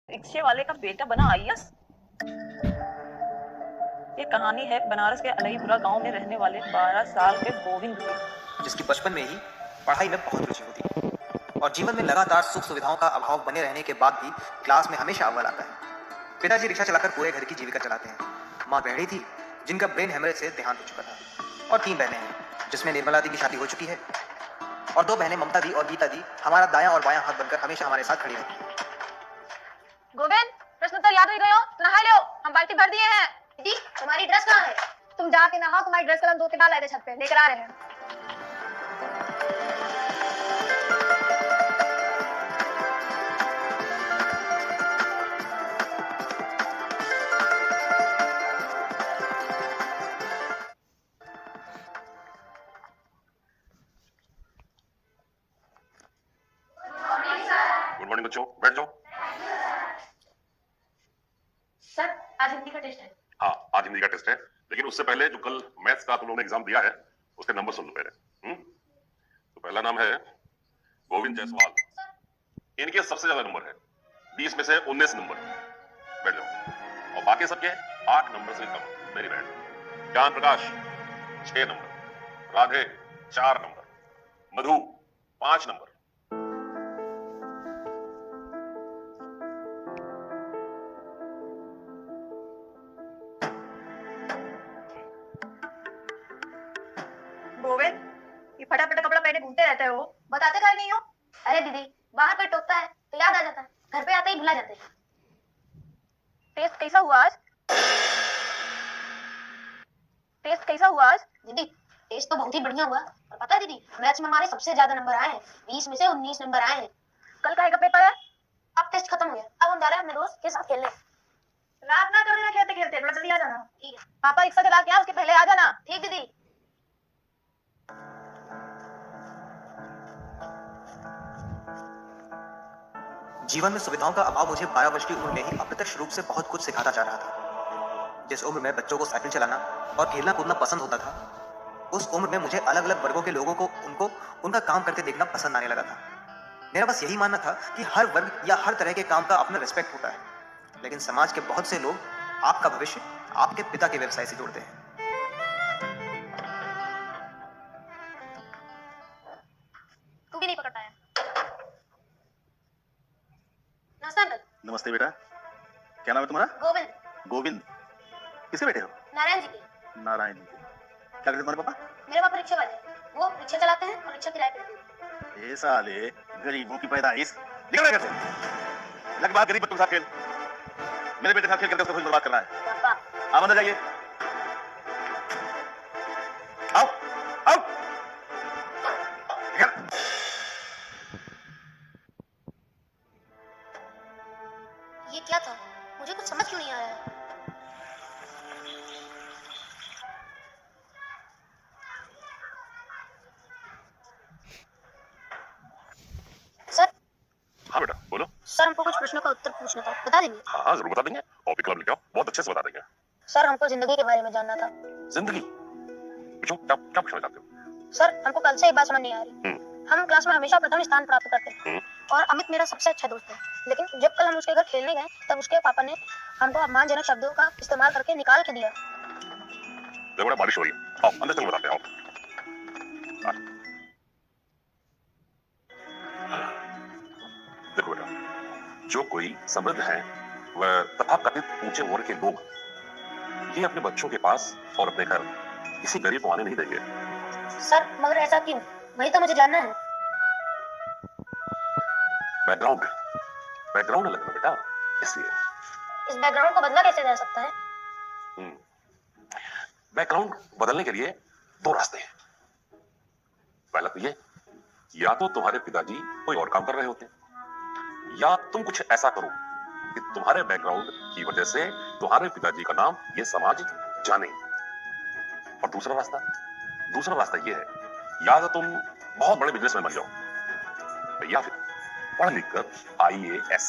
रिक्शे वाले का बेटा बना आईएएस। ये कहानी है बनारस के अलईपुरा गांव में रहने वाले 12 साल के गोविंद की, जिसकी बचपन में ही पढ़ाई में बहुत रुचि होती और जीवन में लगातार सुख सुविधाओं का अभाव बने रहने के बाद भी क्लास में हमेशा अव्वल आता है। पिताजी रिक्शा चलाकर पूरे घर की जीविका चलाते हैं। माँ गृहिणी थी जिनका ब्रेन हेमरेज से देहांत हो चुका था, और 3 बहनें हैं जिसमें निर्मला दी की शादी हो चुकी है, और 2 बहनें ममता दी और गीता दी हमारा दायां और बायां हाथ बनकर हमेशा हमारे साथ खड़ी रहती है। गोविंद, प्रश्न उत्तर याद हो गए हो? नहा लो, हम बाल्टी भर दिए हैं। दीदी, तुम्हारी ड्रेस कहाँ है? तुम जाके नहाओ, तुम्हारी ड्रेस कल हम धो के डाल आए थे छत पे, लेकर आ रहे हैं। गुड मॉर्निंग बच्चों, बैठ जाओ। सर, आज हिंदी का टेस्ट है। हाँ, आज हिंदी का टेस्ट है, लेकिन उससे पहले जो कल मैथ्स का तुम लोगों ने एग्जाम दिया है उसके नंबर सुन लो पहले। तो पहला नाम है गोविंद जायसवाल। इनके सबसे ज्यादा नंबर है, 20 में से 19 नंबर। बैठ जाओ। और बाकी सबके 8 नंबर से कम। Very bad. Gyan Prakash 6 number, Radhe 4 number, Madhu 5 number. Govind, ये फटाफट कपड़ा पहने घूमते रहते हो, बताते काहे नहीं हो? अरे दीदी, बाहर कोई टोकता है तो याद आ जाता है, घर पे आते ही भुला जाते हैं। टेस्ट कैसा हुआ आज? टेस्ट कैसा हुआ आज? दीदी, टेस्ट तो बहुत ही बढ़िया हुआ। और पता है दीदी, मैथ्स में हमारे सबसे ज्यादा नंबर आए हैं, 20 में से 19 नंबर आए हैं। कल का पेपर है? अब टेस्ट खत्म हो गया, अब हम जा रहे हैं अपने दोस्त के साथ खेलने। रात ना कर देना खेलते खेलते, थोड़ा जल्दी आ जाना। ठीक है। पापा रिक्शा चला के आ, उसके पहले आ जाना। ठीक दीदी। जीवन में सुविधाओं का अभाव मुझे 12 वर्ष की उम्र में ही अप्रत्यक्ष रूप से बहुत कुछ सिखाता जा रहा था। जिस उम्र में बच्चों को साइकिल चलाना और खेलना कूदना पसंद होता था, उस उम्र में मुझे अलग अलग वर्गों के लोगों को उनका काम करते देखना पसंद आने लगा था। मेरा बस यही मानना था कि हर वर्ग या हर तरह के काम का अपना रिस्पेक्ट होता है, लेकिन समाज के बहुत से लोग आपका भविष्य आपके पिता के व्यवसाय से जोड़ते हैं। तू भी नहीं पकड़ पाया। नमस्ते अंकल। नमस्ते बेटा, क्या नाम है तुम्हारा? गोविंद। गोविंद। किसके बेटे हो? नारायण जी के। नारायण जी के। क्या करते तुम्हारे पापा? मेरे पापा रिक्शा वाले हैं। वो रिक्शा चलाते हैं और रिक्शा किराए पे देते हैं। ये साले गरीबों की पैदाइश। निकल घर से। लग बात गरीब बच्चों के साथ खेल। मेरे बेटे के साथ खेल करके उसका खुद बर्बाद करना है। पापा। आप अंदर जाइए। आओ, आओ। निकल। ये क्या था? मुझे कुछ समझ क्यों नहीं आ रहा है। सर। हाँ बेटा, बोलो। सर, हमको कुछ प्रश्नों का उत्तर पूछना था, बता देंगे? हाँ जरूर बता देंगे। कॉपी कलम लेके आओ, बहुत अच्छे से बता देंगे। सर, हमको जिंदगी के बारे में जानना था। जिंदगी पूछो, क्या क्या पूछना चाहते हो? सर, हमको कल से एक बात समझ नहीं आ रही। हम क्लास में हमेशा प्रथम स्थान प्राप्त करते हैं और अमित मेरा सबसे अच्छा दोस्त है, लेकिन जब कल हम उसके घर खेलने गए तब उसके पापा ने हमको अपमानजनक शब्दों का इस्तेमाल करके निकाल के दिया। देखो बेटा, बारिश हो रही है, आओ अंदर चलो, बताते हैं। आओ। देखो बेटा, जो कोई समृद्ध है वह तथाकथित ऊंचे वर्ग के लोग ये अपने बच्चों के पास और अपने घर किसी गरीब को आने नहीं देंगे। सर, मगर ऐसा क्यों? वही तो मुझे जानना है। बैकग्राउंड बैकग्राउंड अलग है बेटा, इसलिए। इस बैकग्राउंड को बदला कैसे जा सकता है? बैकग्राउंड बदलने के लिए 2 रास्ते हैं। पहला तो ये, या तो तुम्हारे पिताजी कोई और काम कर रहे होते, या तुम कुछ ऐसा करो कि तुम्हारे बैकग्राउंड की वजह से तुम्हारे पिताजी का नाम ये समाज जाने। और दूसरा रास्ता ये है, या तो तुम बहुत बड़े बिजनेसमैन बन जाओ, या फिर पढ़ लिख कर IAS